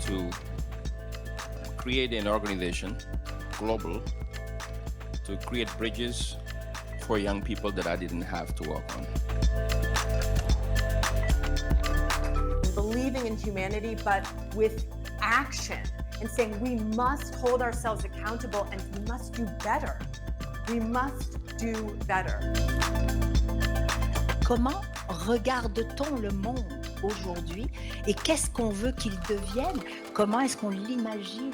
to create an organization, global, to create bridges for young people that I didn't have to work on. Believing in humanity, but with action, and saying we must hold ourselves accountable and we must do better. We must do better. Comment regarde-t-on le monde aujourd'hui et qu'est-ce qu'on veut qu'il devienne? Comment est-ce qu'on l'imagine?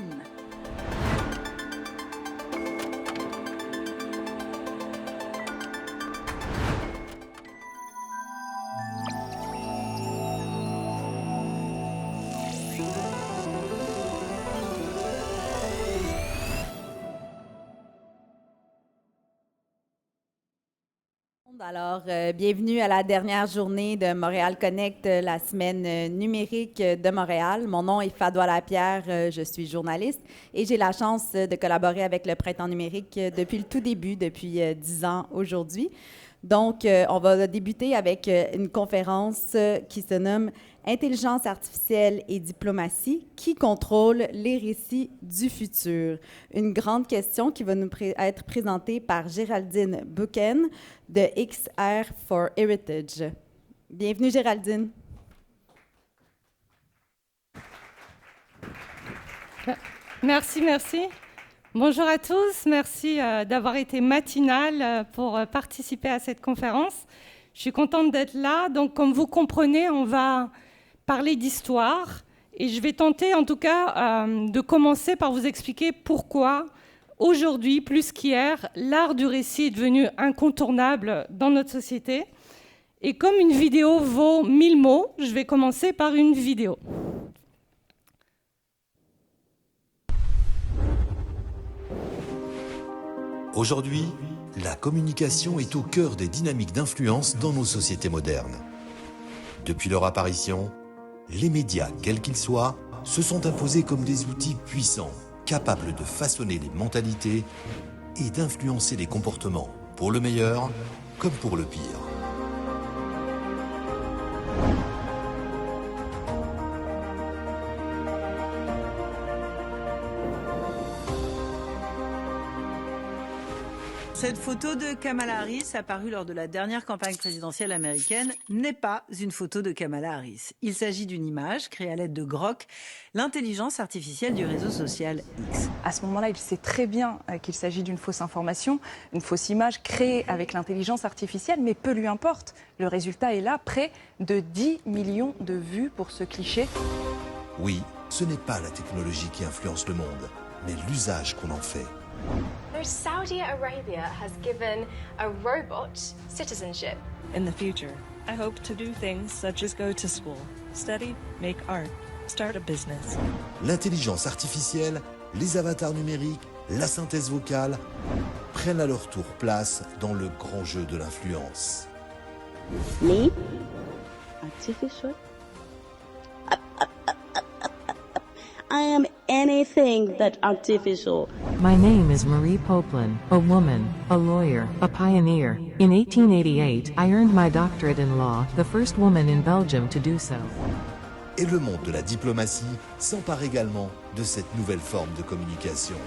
Alors, bienvenue à la dernière journée de Montréal Connect, la semaine numérique de Montréal. Mon nom est Fadoua Lapierre, je suis journaliste et j'ai la chance de collaborer avec le Printemps numérique depuis le tout début, depuis 10 ans aujourd'hui. Donc, on va débuter avec une conférence qui se nomme « Intelligence artificielle et diplomatie, qui contrôle les récits du futur ?» Une grande question qui va nous être présentée par Géraldine Buchan de XR for Heritage. Bienvenue, Géraldine. Merci. Bonjour à tous, merci d'avoir été matinale pour participer à cette conférence. Je suis contente d'être là. Donc, comme vous comprenez, on va parler d'histoire et je vais tenter en tout cas de commencer par vous expliquer pourquoi aujourd'hui, plus qu'hier, l'art du récit est devenu incontournable dans notre société. Et comme une vidéo vaut 1000 mots, je vais commencer par une vidéo. Aujourd'hui, la communication est au cœur des dynamiques d'influence dans nos sociétés modernes. Depuis leur apparition, les médias, quels qu'ils soient, se sont imposés comme des outils puissants, capables de façonner les mentalités et d'influencer les comportements, pour le meilleur comme pour le pire. Cette photo de Kamala Harris, apparue lors de la dernière campagne présidentielle américaine, n'est pas une photo de Kamala Harris. Il s'agit d'une image créée à l'aide de Grok, l'intelligence artificielle du réseau social X. À ce moment-là, il sait très bien qu'il s'agit d'une fausse information, une fausse image créée avec l'intelligence artificielle, mais peu lui importe. Le résultat est là, près de 10 millions de vues pour ce cliché. Oui, ce n'est pas la technologie qui influence le monde, mais l'usage qu'on en fait. Saudi Arabia has given a robot citizenship. In the future, I hope to do things such as go to school, study, make art, start a business. L'intelligence artificielle, les avatars numériques, la synthèse vocale prennent à leur tour place dans le grand jeu de l'influence. Me? Artificial? I am anything that's artificial. My name is Marie Poplin, a woman, a lawyer, a pioneer. In 1888, I earned my doctorate in law, the first woman in Belgium to do so. Et le monde de la diplomatie s'empare également de cette nouvelle forme de communication.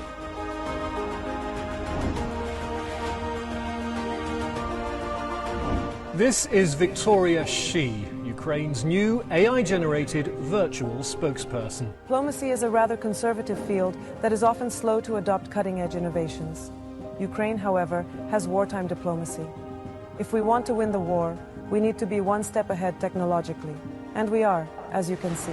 This is Victoria Shi, Ukraine's new AI-generated virtual spokesperson. Diplomacy is a rather conservative field that is often slow to adopt cutting-edge innovations. Ukraine, however, has wartime diplomacy. If we want to win the war, we need to be one step ahead technologically. And we are, as you can see.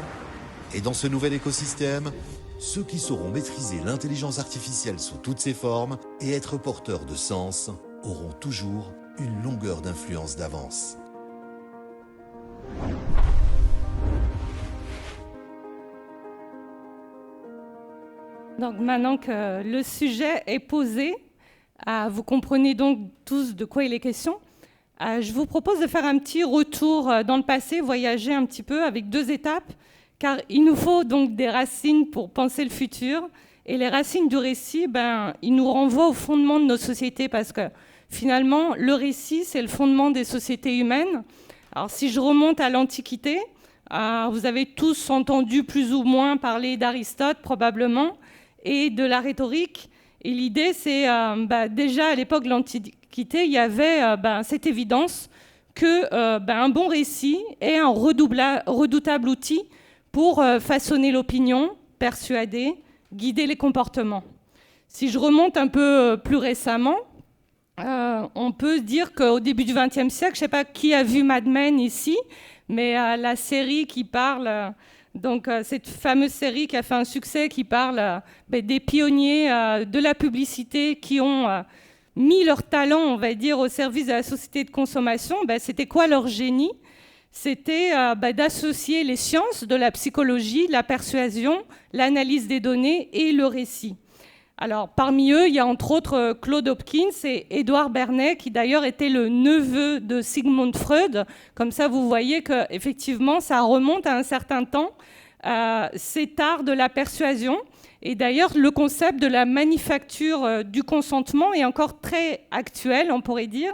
Et dans ce nouvel écosystème, ceux qui sauront maîtriser l'intelligence artificielle sous toutes ses formes et être porteurs de sens auront toujours une longueur d'influence d'avance. Donc maintenant que le sujet est posé, vous comprenez donc tous de quoi il est question. Je vous propose de faire un petit retour dans le passé, voyager un petit peu avec 2 étapes, car il nous faut donc des racines pour penser le futur. Et les racines du récit, ils nous renvoient au fondement de nos sociétés, parce que finalement, le récit, c'est le fondement des sociétés humaines. Alors si je remonte à l'Antiquité, Vous avez tous entendu plus ou moins parler d'Aristote, probablement, et de la rhétorique. Et l'idée, c'est déjà à l'époque de l'Antiquité, il y avait cette évidence qu'un bon récit est un redoutable outil pour façonner l'opinion, persuader, guider les comportements. Si je remonte un peu plus récemment, on peut dire qu'au début du XXe siècle, je ne sais pas qui a vu Mad Men ici, mais la série qui parle, cette fameuse série qui a fait un succès, qui parle des pionniers de la publicité qui ont mis leur talent, on va dire, au service de la société de consommation. C'était quoi leur génie? C'était d'associer les sciences de la psychologie, la persuasion, l'analyse des données et le récit. Alors, parmi eux, il y a entre autres Claude Hopkins et Édouard Bernet, qui d'ailleurs était le neveu de Sigmund Freud. Comme ça, vous voyez qu'effectivement, ça remonte à un certain temps, cet art de la persuasion. Et d'ailleurs, le concept de la manufacture du consentement est encore très actuel, on pourrait dire.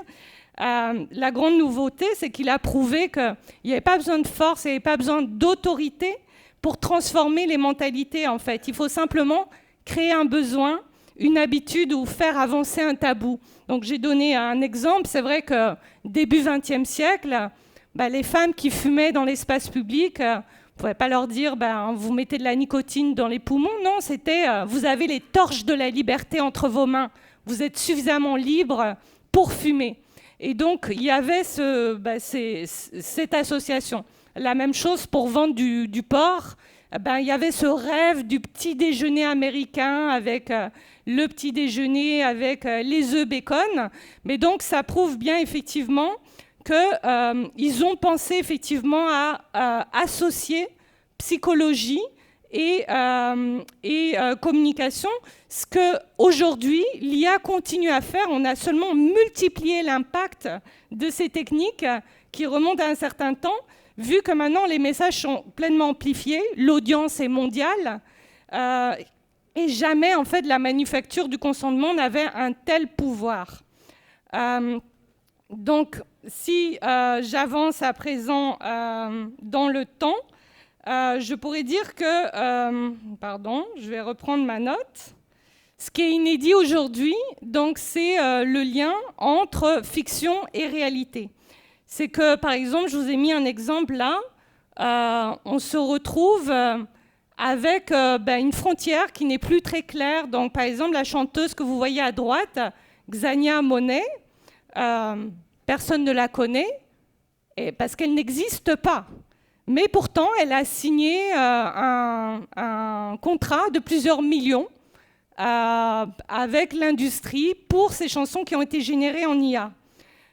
La grande nouveauté, c'est qu'il a prouvé qu'il n'y avait pas besoin de force, il n'y avait pas besoin d'autorité pour transformer les mentalités, en fait. Il faut simplement créer un besoin, une habitude ou faire avancer un tabou. Donc j'ai donné un exemple. C'est vrai que début XXe siècle, les femmes qui fumaient dans l'espace public, on ne pouvait pas leur dire vous mettez de la nicotine dans les poumons. Non, c'était vous avez les torches de la liberté entre vos mains. Vous êtes suffisamment libre pour fumer. Et donc il y avait cette association. La même chose pour vendre du porc. Il y avait ce rêve du petit déjeuner américain avec le petit déjeuner avec les œufs bacon. Mais donc, ça prouve bien effectivement qu'ils ont pensé effectivement à associer psychologie et communication, ce qu'aujourd'hui, l'IA continue à faire. On a seulement multiplié l'impact de ces techniques qui remontent à un certain temps, vu que maintenant les messages sont pleinement amplifiés, l'audience est mondiale, et jamais en fait la manufacture du consentement n'avait un tel pouvoir. Donc si j'avance à présent dans le temps, je pourrais dire que, je vais reprendre ma note. Ce qui est inédit aujourd'hui, donc c'est le lien entre fiction et réalité. C'est que, par exemple, je vous ai mis un exemple là, on se retrouve avec une frontière qui n'est plus très claire. Donc, par exemple, la chanteuse que vous voyez à droite, Xania Monet, personne ne la connaît parce qu'elle n'existe pas. Mais pourtant, elle a signé un contrat de plusieurs millions avec l'industrie pour ces chansons qui ont été générées en IA.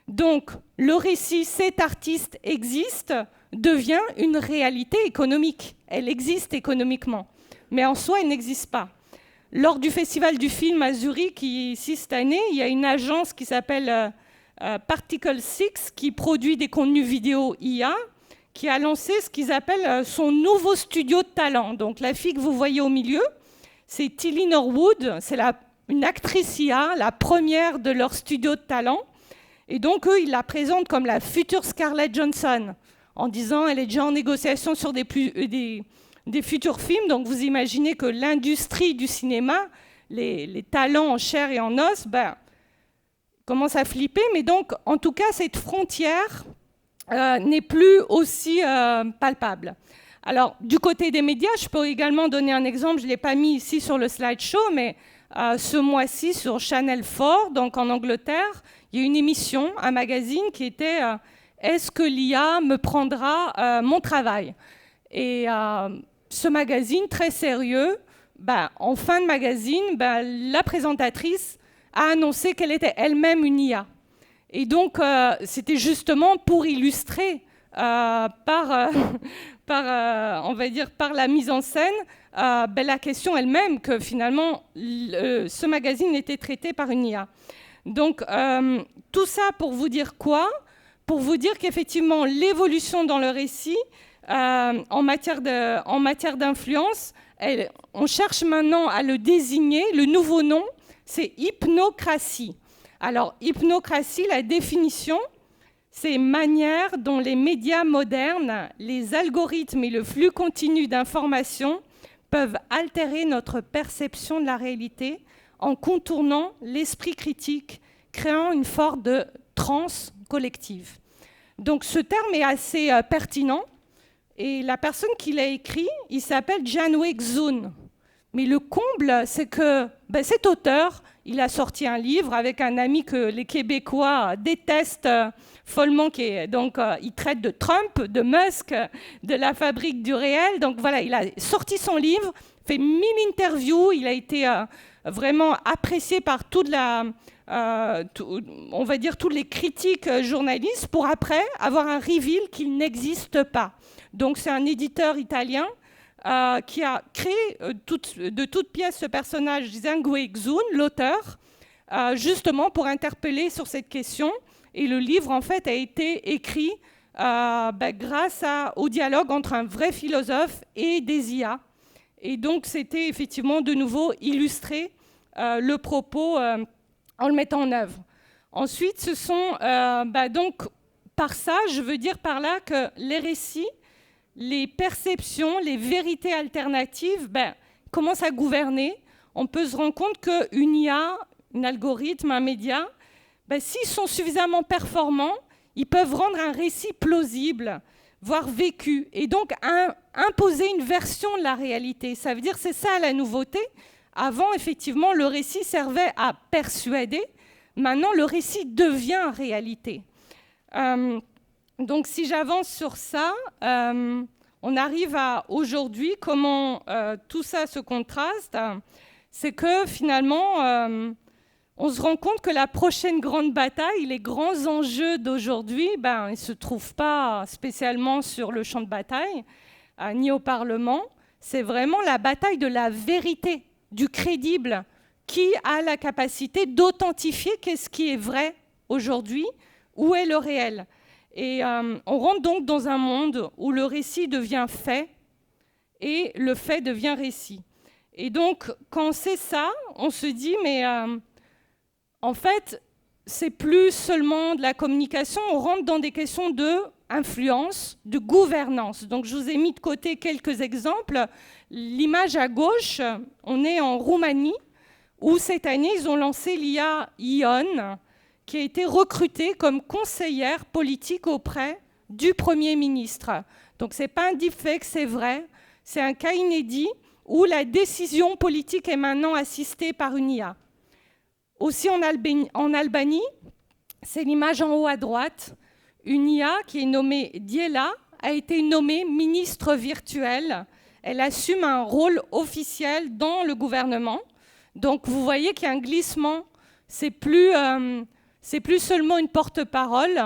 Donc, le récit « cet artiste existe » devient une réalité économique. Elle existe économiquement, mais en soi, elle n'existe pas. Lors du Festival du film à Zurich, ici cette année, il y a une agence qui s'appelle Particle 6 qui produit des contenus vidéo IA, qui a lancé ce qu'ils appellent son nouveau studio de talent. Donc, la fille que vous voyez au milieu, c'est Tilly Norwood, c'est une actrice IA, la première de leur studio de talent. Et donc, eux, ils la présentent comme la future Scarlett Johansson, en disant qu'elle est déjà en négociation sur des futurs films. Donc, vous imaginez que l'industrie du cinéma, les talents en chair et en os, commence à flipper. Mais donc, en tout cas, cette frontière n'est plus aussi palpable. Alors, du côté des médias, je peux également donner un exemple. Je ne l'ai pas mis ici sur le slideshow, mais ce mois-ci, sur Channel 4, donc en Angleterre, il y a une émission, un magazine qui était « Est-ce que l'IA me prendra mon travail ?» Et ce magazine, très sérieux, en fin de magazine, la présentatrice a annoncé qu'elle était elle-même une IA. Et donc, c'était justement pour illustrer on va dire, par la mise en scène, la question elle-même que finalement, ce magazine était traité par une IA. Donc, tout ça pour vous dire quoi? Pour vous dire qu'effectivement, l'évolution dans le récit, en matière d'influence, on cherche maintenant à le désigner. Le nouveau nom, c'est hypnocratie. Alors, hypnocratie, la définition, ces manières dont les médias modernes, les algorithmes et le flux continu d'informations peuvent altérer notre perception de la réalité en contournant l'esprit critique, créant une forme de transe collective. Donc ce terme est assez pertinent, et la personne qui l'a écrit, il s'appelle Janwei Xun. Mais le comble, c'est que cet auteur, il a sorti un livre avec un ami que les Québécois détestent follement, il traite de Trump, de Musk, de la fabrique du réel. Donc voilà, il a sorti son livre, fait 1000 interviews, il a été vraiment apprécié par toute on va dire toutes les critiques journalistes, pour après avoir un reveal qu'il n'existe pas. Donc c'est un éditeur italien qui a créé de toutes pièces ce personnage Janwei Xun, l'auteur, justement pour interpeller sur cette question. Et le livre, en fait, a été écrit grâce au dialogue entre un vrai philosophe et des IA. Et donc, c'était effectivement de nouveau illustrer le propos en le mettant en œuvre. Ensuite, ce sont donc, par ça, je veux dire par là que les récits, les perceptions, les vérités alternatives commencent à gouverner. On peut se rendre compte qu'une IA, un algorithme, un média, s'ils sont suffisamment performants, ils peuvent rendre un récit plausible, voire vécu, et donc imposer une version de la réalité. Ça veut dire, c'est ça la nouveauté. Avant, effectivement, le récit servait à persuader. Maintenant, le récit devient réalité. Donc, si j'avance sur ça, on arrive à aujourd'hui, comment tout ça se contraste. C'est que finalement, on se rend compte que la prochaine grande bataille, les grands enjeux d'aujourd'hui, ils ne se trouvent pas spécialement sur le champ de bataille, ni au Parlement. C'est vraiment la bataille de la vérité, du crédible, qui a la capacité d'authentifier qu'est-ce qui est vrai aujourd'hui, où est le réel. Et on rentre donc dans un monde où le récit devient fait et le fait devient récit. Et donc, quand on sait ça, on se dit, mais en fait, c'est plus seulement de la communication, on rentre dans des questions d'influence, de gouvernance. Donc, je vous ai mis de côté quelques exemples. L'image à gauche, on est en Roumanie, où cette année, ils ont lancé l'IA Ion, qui a été recrutée comme conseillère politique auprès du Premier ministre. Donc, ce n'est pas un deepfake, c'est vrai. C'est un cas inédit où la décision politique est maintenant assistée par une IA. Aussi en Albanie, c'est l'image en haut à droite. Une IA qui est nommée Diela a été nommée ministre virtuelle. Elle assume un rôle officiel dans le gouvernement. Donc, vous voyez qu'il y a un glissement. C'est plus seulement une porte-parole,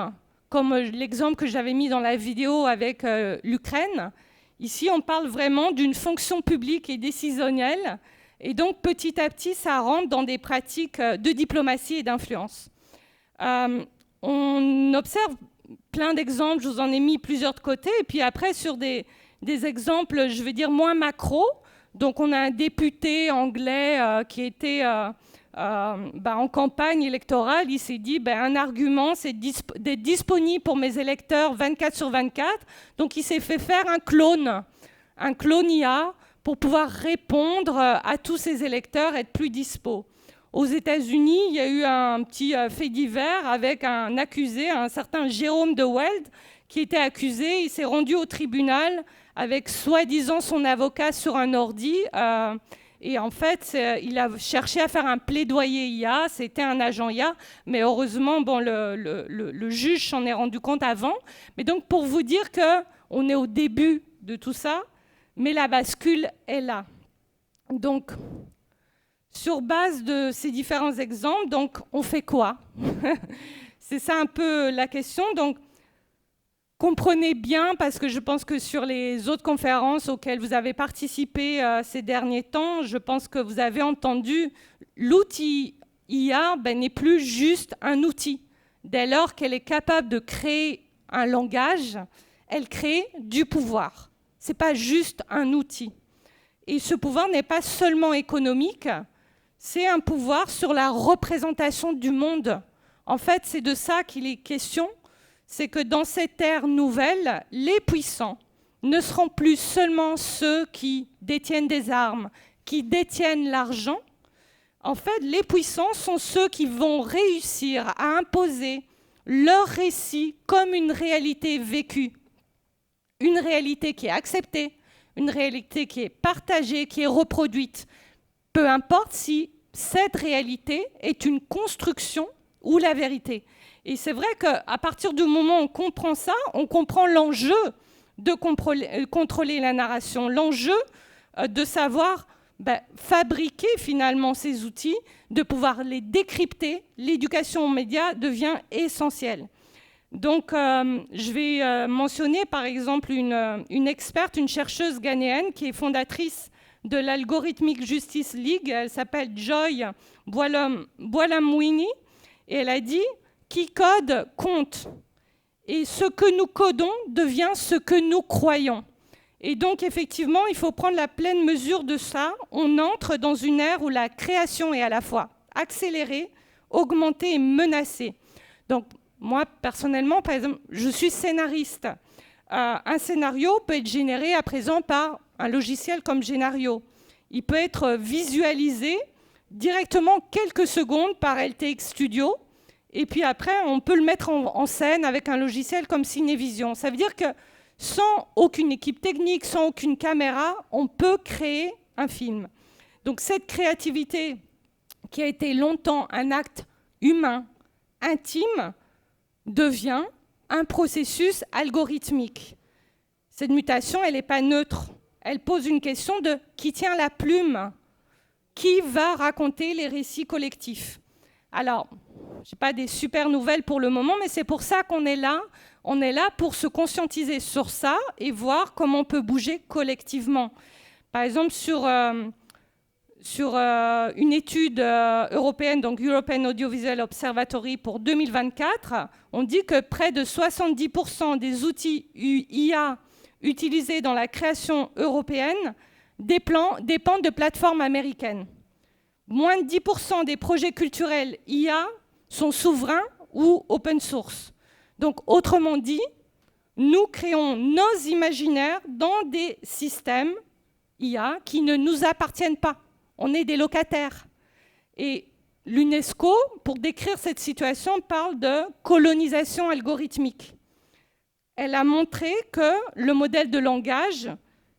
comme l'exemple que j'avais mis dans la vidéo avec l'Ukraine. Ici, on parle vraiment d'une fonction publique et décisionnelle. Et donc, petit à petit, ça rentre dans des pratiques de diplomatie et d'influence. On observe plein d'exemples, je vous en ai mis plusieurs de côté. Et puis après, sur des exemples, je vais dire, moins macro. Donc, on a un député anglais qui était en campagne électorale. Il s'est dit, un argument, c'est d'être disponible pour mes électeurs 24/24. Donc, il s'est fait faire un clone IA, pour pouvoir répondre à tous ses électeurs, être plus dispo. Aux États-Unis, il y a eu un petit fait divers avec un accusé, un certain Jérôme de Weld, qui était accusé. Il s'est rendu au tribunal avec soi-disant son avocat sur un ordi. Et en fait, il a cherché à faire un plaidoyer IA. C'était un agent IA. Mais heureusement, le juge s'en est rendu compte avant. Mais donc, pour vous dire qu'on est au début de tout ça, mais la bascule est là. Donc, sur base de ces différents exemples, donc, on fait quoi? C'est ça un peu la question. Donc, comprenez bien, parce que je pense que sur les autres conférences auxquelles vous avez participé ces derniers temps, je pense que vous avez entendu, l'outil IA n'est plus juste un outil. Dès lors qu'elle est capable de créer un langage, elle crée du pouvoir. Ce n'est pas juste un outil. Et ce pouvoir n'est pas seulement économique, c'est un pouvoir sur la représentation du monde. En fait, c'est de ça qu'il est question. c'est que dans cette ère nouvelle, les puissants ne seront plus seulement ceux qui détiennent des armes, qui détiennent l'argent. En fait, les puissants sont ceux qui vont réussir à imposer leur récit comme une réalité vécue, une réalité qui est acceptée, une réalité qui est partagée, qui est reproduite. Peu importe si cette réalité est une construction ou la vérité. Et c'est vrai qu'à partir du moment où on comprend ça, on comprend l'enjeu de contrôler la narration, l'enjeu de savoir fabriquer finalement ces outils, de pouvoir les décrypter. L'éducation aux médias devient essentielle. Donc, je vais mentionner par exemple une experte, une chercheuse ghanéenne qui est fondatrice de l'Algorithmic Justice League. Elle s'appelle Joy Bwalamwini et elle a dit « Qui code compte ». Et ce que nous codons devient ce que nous croyons. Et donc, effectivement, il faut prendre la pleine mesure de ça. On entre dans une ère où la création est à la fois accélérée, augmentée et menacée. Donc, moi, personnellement, par exemple, je suis scénariste. Un scénario peut être généré à présent par un logiciel comme Génario. Il peut être visualisé directement quelques secondes par LTX Studio. Et puis après, on peut le mettre en scène avec un logiciel comme Cinévision. Ça veut dire que sans aucune équipe technique, sans aucune caméra, on peut créer un film. Donc cette créativité qui a été longtemps un acte humain, intime, devient un processus algorithmique. Cette mutation, elle n'est pas neutre. Elle pose une question de qui tient la plume, qui va raconter les récits collectifs. Alors, je n'ai pas des super nouvelles pour le moment, mais c'est pour ça qu'on est là. On est là pour se conscientiser sur ça et voir comment on peut bouger collectivement. Par exemple, sur une étude européenne, donc European Audiovisual Observatory pour 2024, on dit que près de 70% des outils IA utilisés dans la création européenne dépendent de plateformes américaines. Moins de 10% des projets culturels IA sont souverains ou open source. Donc, autrement dit, nous créons nos imaginaires dans des systèmes IA qui ne nous appartiennent pas. On est des locataires. Et l'UNESCO, pour décrire cette situation, parle de colonisation algorithmique. Elle a montré que le modèle de langage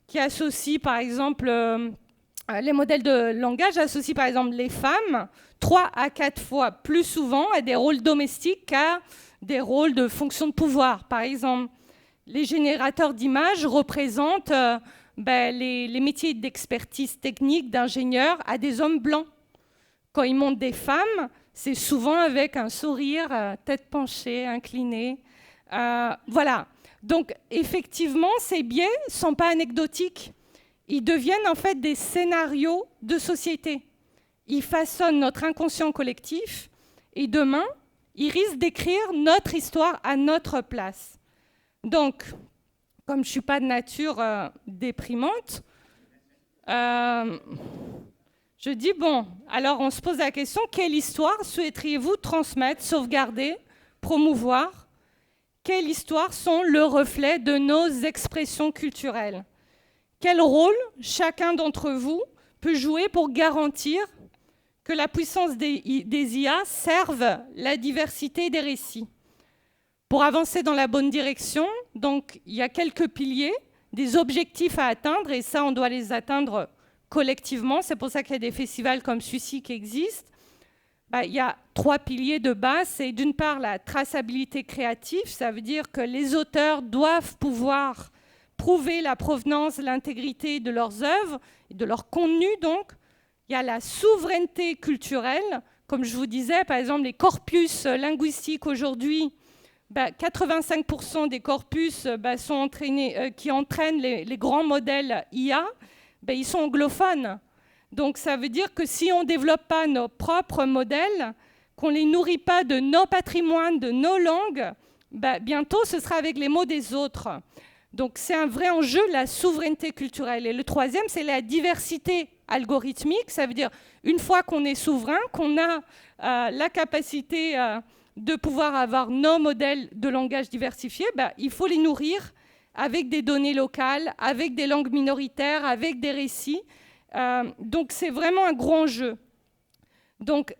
qui associe, par exemple, les modèles de langage associent, par exemple, les femmes 3 à 4 fois plus souvent à des rôles domestiques qu'à des rôles de fonction de pouvoir. Par exemple, les générateurs d'images représentent les métiers d'expertise technique, d'ingénieur à des hommes blancs. Quand ils montrent des femmes, c'est souvent avec un sourire, tête penchée, inclinée. Voilà. Donc, effectivement, ces biais ne sont pas anecdotiques. Ils deviennent en fait des scénarios de société. Ils façonnent notre inconscient collectif et demain, ils risquent d'écrire notre histoire à notre place. Donc, comme je ne suis pas de nature déprimante, je dis, bon, alors on se pose la question, quelle histoire souhaiteriez-vous transmettre, sauvegarder, promouvoir? Quelles histoires sont le reflet de nos expressions culturelles? Quel rôle chacun d'entre vous peut jouer pour garantir que la puissance des IA serve la diversité des récits? Pour avancer dans la bonne direction, donc, il y a quelques piliers, des objectifs à atteindre, et ça, on doit les atteindre collectivement. C'est pour ça qu'il y a des festivals comme celui-ci qui existent. Il y a 3 piliers de base. C'est d'une part la traçabilité créative. Ça veut dire que les auteurs doivent pouvoir prouver la provenance, l'intégrité de leurs œuvres, et de leur contenu, donc. Il y a la souveraineté culturelle. Comme je vous disais, par exemple, les corpus linguistiques aujourd'hui, 85% des corpus sont qui entraînent les grands modèles IA, ils sont anglophones. Donc ça veut dire que si on ne développe pas nos propres modèles, qu'on ne les nourrit pas de nos patrimoines, de nos langues, bientôt ce sera avec les mots des autres. Donc c'est un vrai enjeu, la souveraineté culturelle. Et le troisième, c'est la diversité algorithmique. Ça veut dire, une fois qu'on est souverain, qu'on a la capacité de pouvoir avoir nos modèles de langage diversifiés, il faut les nourrir avec des données locales, avec des langues minoritaires, avec des récits. Donc c'est vraiment un gros enjeu. Donc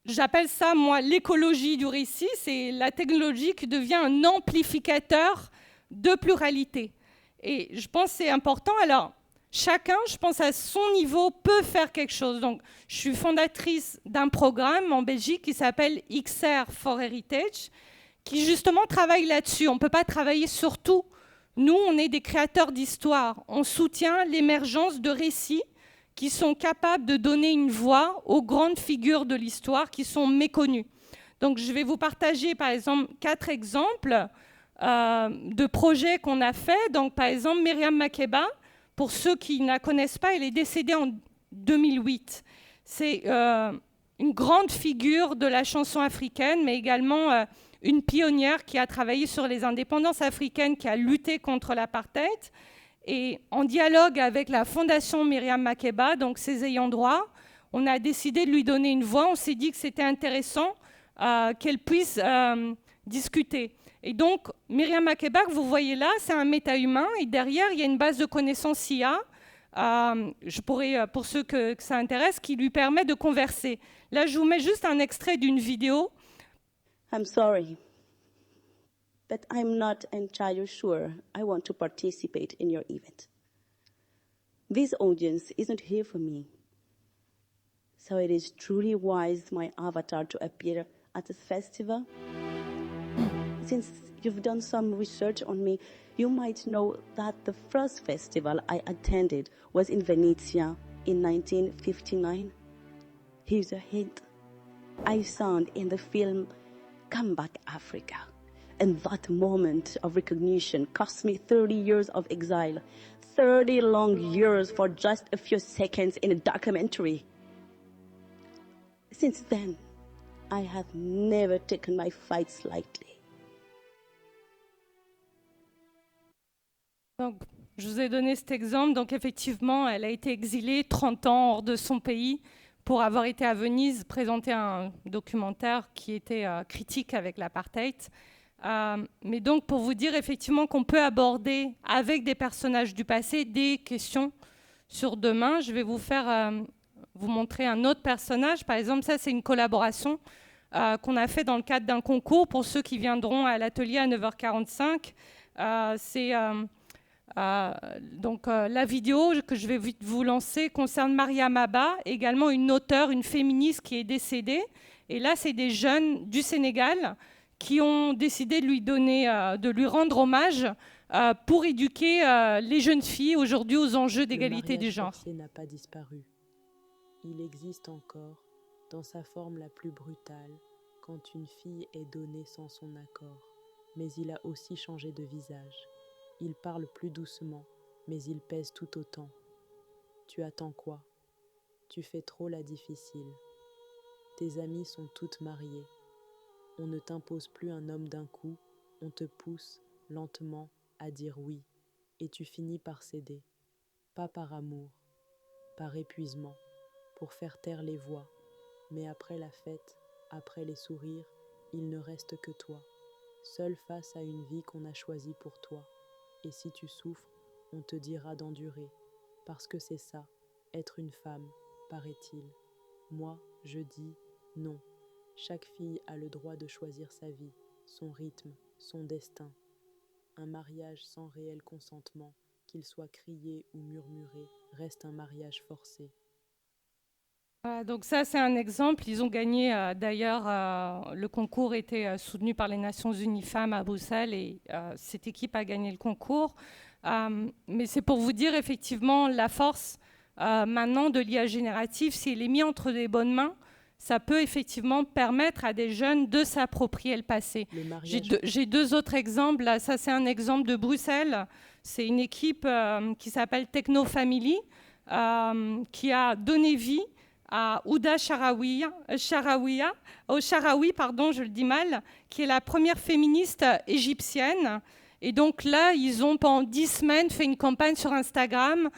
j'appelle ça, moi, l'écologie du récit. C'est la technologie qui devient un amplificateur de pluralité. Et je pense que c'est important. Alors, chacun, je pense, à son niveau, peut faire quelque chose. Donc, je suis fondatrice d'un programme en Belgique qui s'appelle XR for Heritage, qui justement travaille là-dessus. On ne peut pas travailler sur tout. Nous, on est des créateurs d'histoire. On soutient l'émergence de récits qui sont capables de donner une voix aux grandes figures de l'histoire qui sont méconnues. Donc, je vais vous partager, par exemple, 4 exemples de projets qu'on a faits. Donc, par exemple, Miriam Makeba, pour ceux qui ne la connaissent pas, elle est décédée en 2008. C'est une grande figure de la chanson africaine, mais également une pionnière qui a travaillé sur les indépendances africaines, qui a lutté contre l'apartheid. Et en dialogue avec la Fondation Miriam Makeba, donc ses ayants droit, on a décidé de lui donner une voix. On s'est dit que c'était intéressant qu'elle puisse discuter. Et donc, Miriam Makeba, que vous voyez là, c'est un méta-humain. Et derrière, il y a une base de connaissances IA, je pourrais, pour ceux que ça intéresse, qui lui permet de converser. Là, je vous mets juste un extrait d'une vidéo. I'm sorry, but I'm not entirely sure I want to participate in your event. This audience isn't here for me. So it is truly wise my avatar to appear at this festival. Since you've done some research on me, you might know that the first festival I attended was in Venezia in 1959. Here's a hint. I sang in the film Come Back Africa. And that moment of recognition cost me 30 years of exile. 30 long years for just a few seconds in a documentary. Since then, I have never taken my fights lightly. Donc, je vous ai donné cet exemple. Donc, effectivement, elle a été exilée 30 ans hors de son pays pour avoir été à Venise présenter un documentaire qui était critique avec l'apartheid. Mais donc, pour vous dire effectivement qu'on peut aborder avec des personnages du passé des questions sur demain, je vais vous montrer un autre personnage. Par exemple, ça, c'est une collaboration qu'on a fait dans le cadre d'un concours pour ceux qui viendront à l'atelier à 9h45. Donc la vidéo que je vais vous lancer concerne Mariam Abba, également une auteure, une féministe qui est décédée. Et là, c'est des jeunes du Sénégal qui ont décidé de lui rendre hommage pour éduquer les jeunes filles aujourd'hui aux enjeux d'égalité du genre. Le mariage forcé n'a pas disparu. Il existe encore dans sa forme la plus brutale, quand une fille est donnée sans son accord. Mais il a aussi changé de visage. Il parle plus doucement, mais il pèse tout autant. Tu attends quoi? Tu fais trop la difficile. Tes amies sont toutes mariées. On ne t'impose plus un homme d'un coup, on te pousse lentement à dire oui, et tu finis par céder. Pas par amour, par épuisement, pour faire taire les voix. Mais après la fête, après les sourires, il ne reste que toi, seul face à une vie qu'on a choisie pour toi. Et si tu souffres, on te dira d'endurer, parce que c'est ça, être une femme, paraît-il. Moi, je dis non. Chaque fille a le droit de choisir sa vie, son rythme, son destin. Un mariage sans réel consentement, qu'il soit crié ou murmuré, reste un mariage forcé. Donc ça, c'est un exemple. Ils ont gagné, d'ailleurs, le concours était soutenu par les Nations Unies Femmes à Bruxelles et cette équipe a gagné le concours. Mais c'est pour vous dire, effectivement, la force maintenant de l'IA générative, si elle est mise entre des bonnes mains, ça peut effectivement permettre à des jeunes de s'approprier le passé. J'ai 2 autres exemples. Là, ça, c'est un exemple de Bruxelles. C'est une équipe qui s'appelle Techno Family qui a donné vie à Ouda Sharawi, je le dis mal, qui est la première féministe égyptienne. Et donc là, ils ont pendant 10 semaines fait une campagne sur Instagram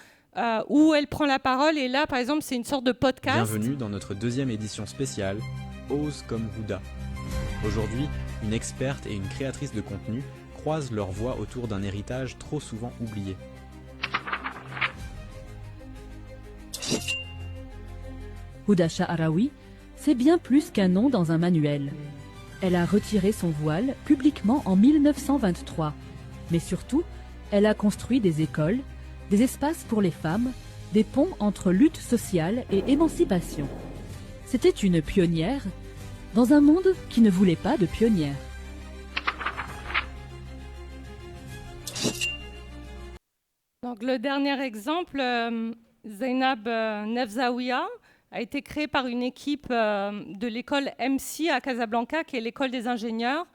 où elle prend la parole. Et là, par exemple, c'est une sorte de podcast. Bienvenue dans notre 2e édition spéciale, Ose comme Ouda. Aujourd'hui, une experte et une créatrice de contenu croisent leurs voix autour d'un héritage trop souvent oublié. Huda Sha'arawi, c'est bien plus qu'un nom dans un manuel. Elle a retiré son voile publiquement en 1923. Mais surtout, elle a construit des écoles, des espaces pour les femmes, des ponts entre lutte sociale et émancipation. C'était une pionnière dans un monde qui ne voulait pas de pionnière. Donc, le dernier exemple, Zainab Nefzaouia, a été créé par une équipe de l'école MC à Casablanca, qui est l'école des ingénieurs,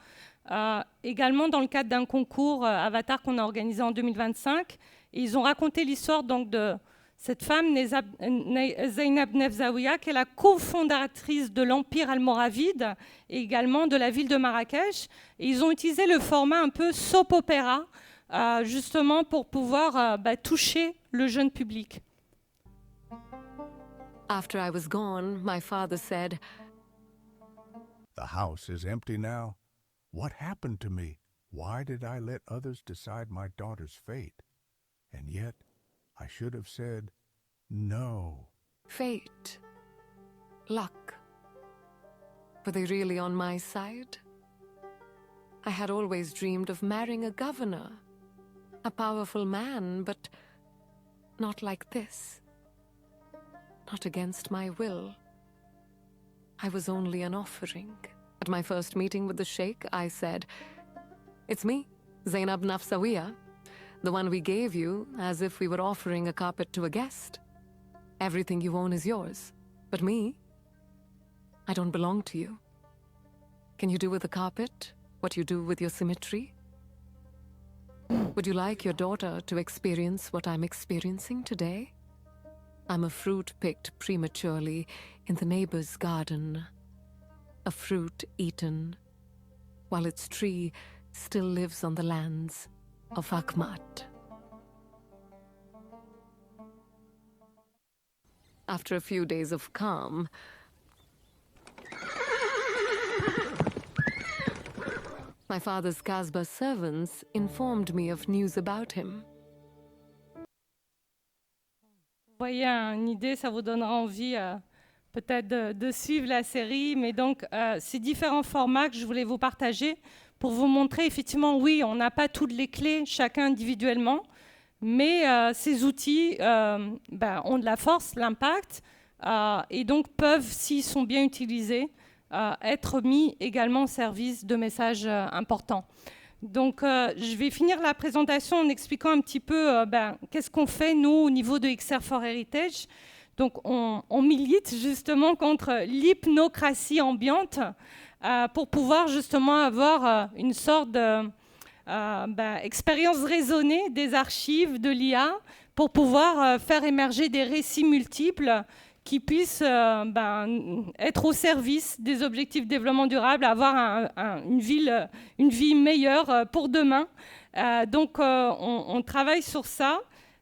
également dans le cadre d'un concours Avatar qu'on a organisé en 2025. Et ils ont raconté l'histoire donc de cette femme, Zainab Nefzaouia, qui est la cofondatrice de l'Empire almoravide et également de la ville de Marrakech. Et ils ont utilisé le format un peu soap opéra, justement pour pouvoir toucher le jeune public. After I was gone, my father said, "The house is empty now. What happened to me? Why did I let others decide my daughter's fate? And yet, I should have said, no." Fate, luck, were they really on my side? I had always dreamed of marrying a governor, a powerful man, but not like this. Not against my will. I was only an offering. At my first meeting with the Sheikh, I said, "It's me, Zainab Nefzaouia, the one we gave you as if we were offering a carpet to a guest. Everything you own is yours. But me, I don't belong to you. Can you do with the carpet what you do with your symmetry? Would you like your daughter to experience what I'm experiencing today? I'm a fruit picked prematurely in the neighbor's garden. A fruit eaten while its tree still lives on the lands of Akhmat." After a few days of calm, my father's Kasbah servants informed me of news about him. Vous voyez une idée, ça vous donnera envie peut-être de suivre la série. Mais donc, ces différents formats que je voulais vous partager pour vous montrer, effectivement, oui, on n'a pas toutes les clés, chacun individuellement, mais ces outils ont de la force, l'impact, et donc peuvent, s'ils sont bien utilisés, être mis également au service de messages importants. Donc, je vais finir la présentation en expliquant un petit peu qu'est-ce qu'on fait, nous, au niveau de XR for Heritage. Donc, on milite justement contre l'hypnocratie ambiante pour pouvoir justement avoir une sorte d'expérience raisonnée des archives de l'IA pour pouvoir faire émerger des récits multiples qui puissent être au service des objectifs de développement durable, avoir une vie meilleure pour demain. Donc, on travaille sur ça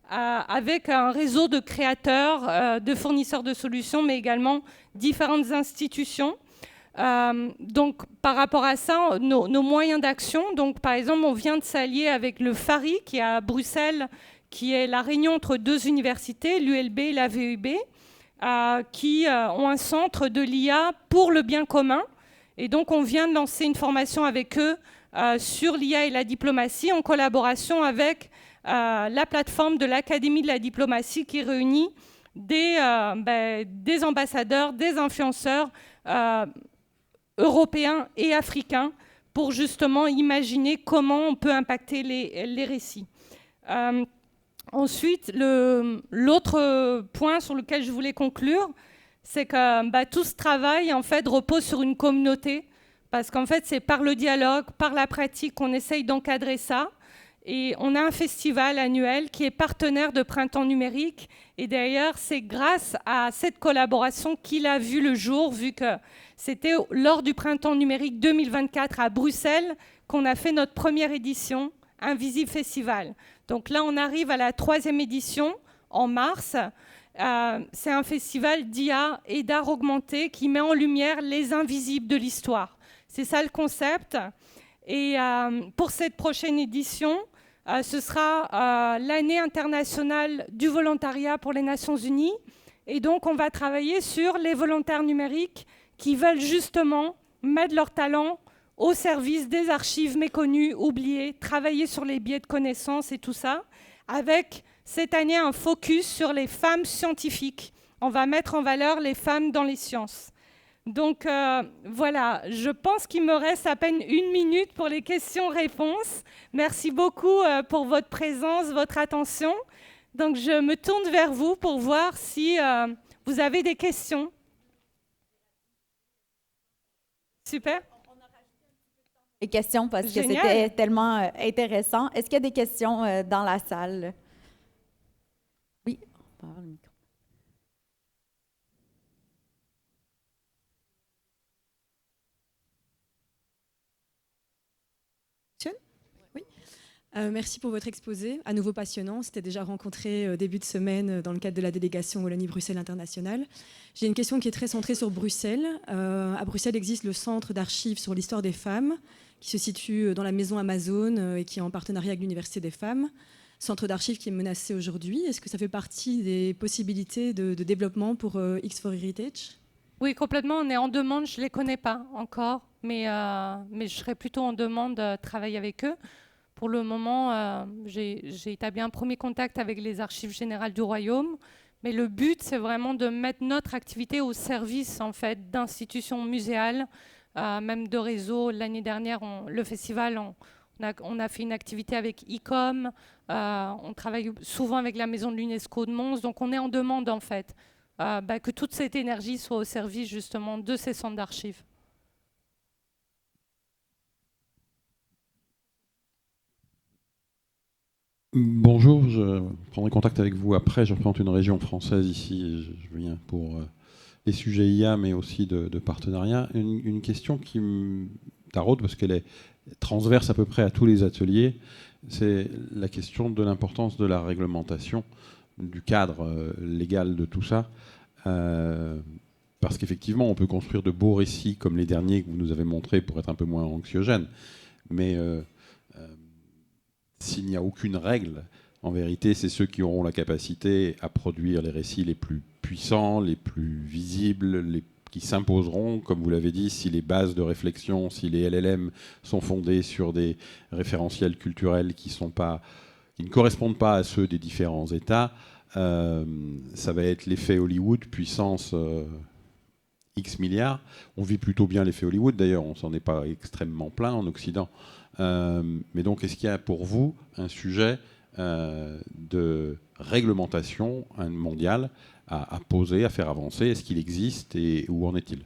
avec un réseau de créateurs, de fournisseurs de solutions, mais également différentes institutions. Donc, par rapport à ça, nos moyens d'action, donc, par exemple, on vient de s'allier avec le FARI, qui est à Bruxelles, qui est la réunion entre deux universités, l'ULB et la VUB, qui ont un centre de l'IA pour le bien commun. Et donc, on vient de lancer une formation avec eux sur l'IA et la diplomatie en collaboration avec la plateforme de l'Académie de la diplomatie qui réunit des ambassadeurs, des influenceurs européens et africains pour justement imaginer comment on peut impacter les récits. Ensuite, l'autre point sur lequel je voulais conclure, c'est que tout ce travail en fait repose sur une communauté, parce qu'en fait c'est par le dialogue, par la pratique qu'on essaye d'encadrer ça. Et on a un festival annuel qui est partenaire de Printemps numérique. Et d'ailleurs, c'est grâce à cette collaboration qu'il a vu le jour, vu que c'était lors du Printemps numérique 2024 à Bruxelles qu'on a fait notre première édition, Invisible Festival. Donc là, on arrive à la 3e édition en mars. C'est un festival d'IA et d'art augmenté qui met en lumière les invisibles de l'histoire. C'est ça le concept. Et pour cette prochaine édition, ce sera l'année internationale du volontariat pour les Nations Unies. Et donc, on va travailler sur les volontaires numériques qui veulent justement mettre leur talent au service des archives méconnues, oubliées, travailler sur les biais de connaissances et tout ça, avec cette année un focus sur les femmes scientifiques. On va mettre en valeur les femmes dans les sciences. Donc voilà, je pense qu'il me reste à peine 1 minute pour les questions-réponses. Merci beaucoup pour votre présence, votre attention. Donc je me tourne vers vous pour voir si vous avez des questions. Super. Les questions parce Génial. Que c'était tellement intéressant. Est-ce qu'il y a des questions dans la salle? Oui, on peut avoir le micro. Merci pour votre exposé, à nouveau passionnant. C'était déjà rencontré début de semaine dans le cadre de la délégation Wallonie-Bruxelles Internationale. J'ai une question qui est très centrée sur Bruxelles. À Bruxelles existe le Centre d'archives sur l'histoire des femmes, qui se situe dans la maison Amazon et qui est en partenariat avec l'Université des femmes. Centre d'archives qui est menacé aujourd'hui. Est-ce que ça fait partie des possibilités de développement pour X4Heritage ? Oui, complètement. On est en demande. Je ne les connais pas encore, mais je serais plutôt en demande de travailler avec eux. Pour le moment, j'ai établi un premier contact avec les archives générales du Royaume, mais le but, c'est vraiment de mettre notre activité au service en fait, d'institutions muséales, même de réseaux. L'année dernière, le festival, on a fait une activité avec ICOM, on travaille souvent avec la maison de l'UNESCO de Mons, donc on est en demande en fait, que toute cette énergie soit au service justement de ces centres d'archives. Bonjour, je prendrai contact avec vous après. Je représente une région française ici. Je viens pour les sujets IA, mais aussi de partenariat. Une question qui me taraude, parce qu'elle est transverse à peu près à tous les ateliers, c'est la question de l'importance de la réglementation, du cadre légal de tout ça. Parce qu'effectivement, on peut construire de beaux récits comme les derniers que vous nous avez montrés pour être un peu moins anxiogènes. Mais s'il n'y a aucune règle, en vérité, c'est ceux qui auront la capacité à produire les récits les plus puissants, les plus visibles, qui s'imposeront, comme vous l'avez dit, si les bases de réflexion, si les LLM sont fondées sur des référentiels culturels qui ne correspondent pas à ceux des différents États, ça va être l'effet Hollywood, puissance X milliards. On vit plutôt bien l'effet Hollywood, d'ailleurs, on s'en est pas extrêmement plaint en Occident. Mais donc, est-ce qu'il y a pour vous un sujet de réglementation mondiale à poser, à faire avancer? Est-ce qu'il existe et où en est-il?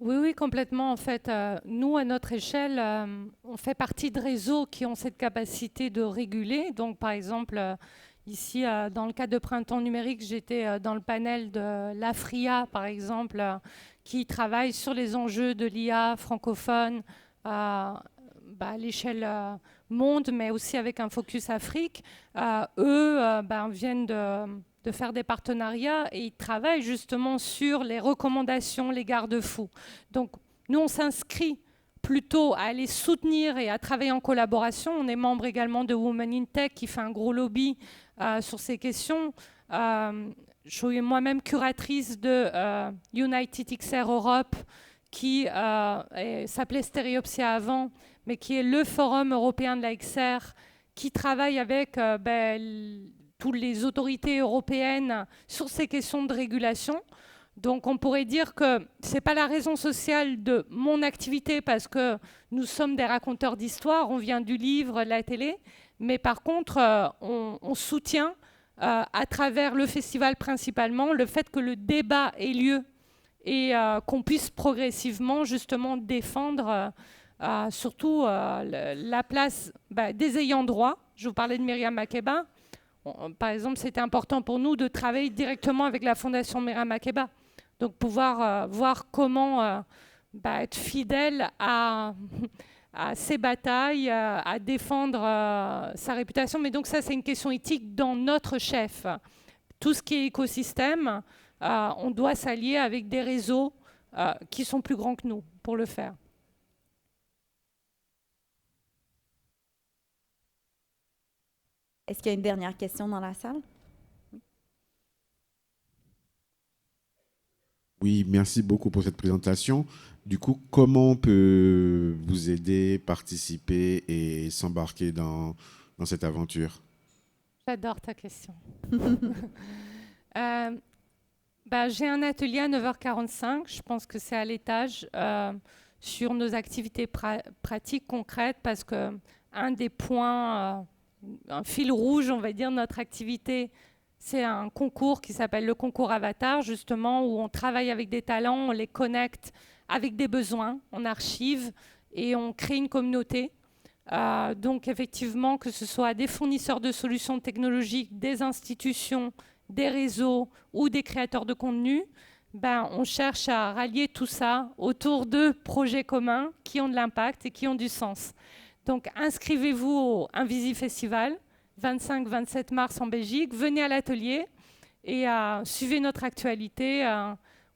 Oui, complètement. En fait, nous, à notre échelle, on fait partie de réseaux qui ont cette capacité de réguler. Donc, par exemple, ici, dans le cadre de Printemps numérique, j'étais dans le panel de l'AFRIA, par exemple, qui travaille sur les enjeux de l'IA francophone à l'échelle monde, mais aussi avec un focus Afrique. Eux viennent de faire des partenariats et ils travaillent justement sur les recommandations, les garde-fous. Donc, nous, on s'inscrit plutôt à les soutenir et à travailler en collaboration. On est membre également de Women in Tech qui fait un gros lobby sur ces questions. Je suis moi-même curatrice de United XR Europe qui s'appelait Stereopsia avant, mais qui est le forum européen de la XR, qui travaille avec toutes les autorités européennes sur ces questions de régulation. Donc on pourrait dire que ce n'est pas la raison sociale de mon activité, parce que nous sommes des raconteurs d'histoire, on vient du livre, de la télé, mais par contre, on soutient, à travers le festival principalement, le fait que le débat ait lieu et qu'on puisse progressivement justement défendre surtout la place des ayants droit. Je vous parlais de Myriam Makeba. Par exemple, c'était important pour nous de travailler directement avec la Fondation Myriam Makeba. Donc pouvoir voir comment être fidèle à ses batailles, à défendre sa réputation. Mais donc ça, c'est une question éthique dans notre chef. Tout ce qui est écosystème, on doit s'allier avec des réseaux qui sont plus grands que nous pour le faire. Est-ce qu'il y a une dernière question dans la salle? Oui, merci beaucoup pour cette présentation. Du coup, comment on peut vous aider, participer et s'embarquer dans cette aventure? J'adore ta question. J'ai un atelier à 9h45. Je pense que c'est à l'étage sur nos activités pratiques concrètes parce qu'un des points, un fil rouge, on va dire, de notre activité, c'est un concours qui s'appelle le concours Avatar, justement, où on travaille avec des talents, on les connecte avec des besoins, on archive et on crée une communauté. Donc, effectivement, que ce soit des fournisseurs de solutions technologiques, des institutions, des réseaux ou des créateurs de contenu, on cherche à rallier tout ça autour de projets communs qui ont de l'impact et qui ont du sens. Donc, inscrivez-vous au Invisi Festival, 25-27 mars en Belgique. Venez à l'atelier et suivez notre actualité.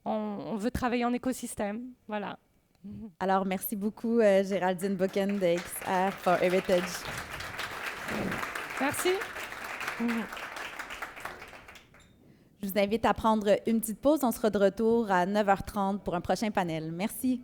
On veut travailler en écosystème. Voilà. Alors, merci beaucoup, Géraldine Boken de XR for Heritage. Merci. Je vous invite à prendre une petite pause. On sera de retour à 9h30 pour un prochain panel. Merci.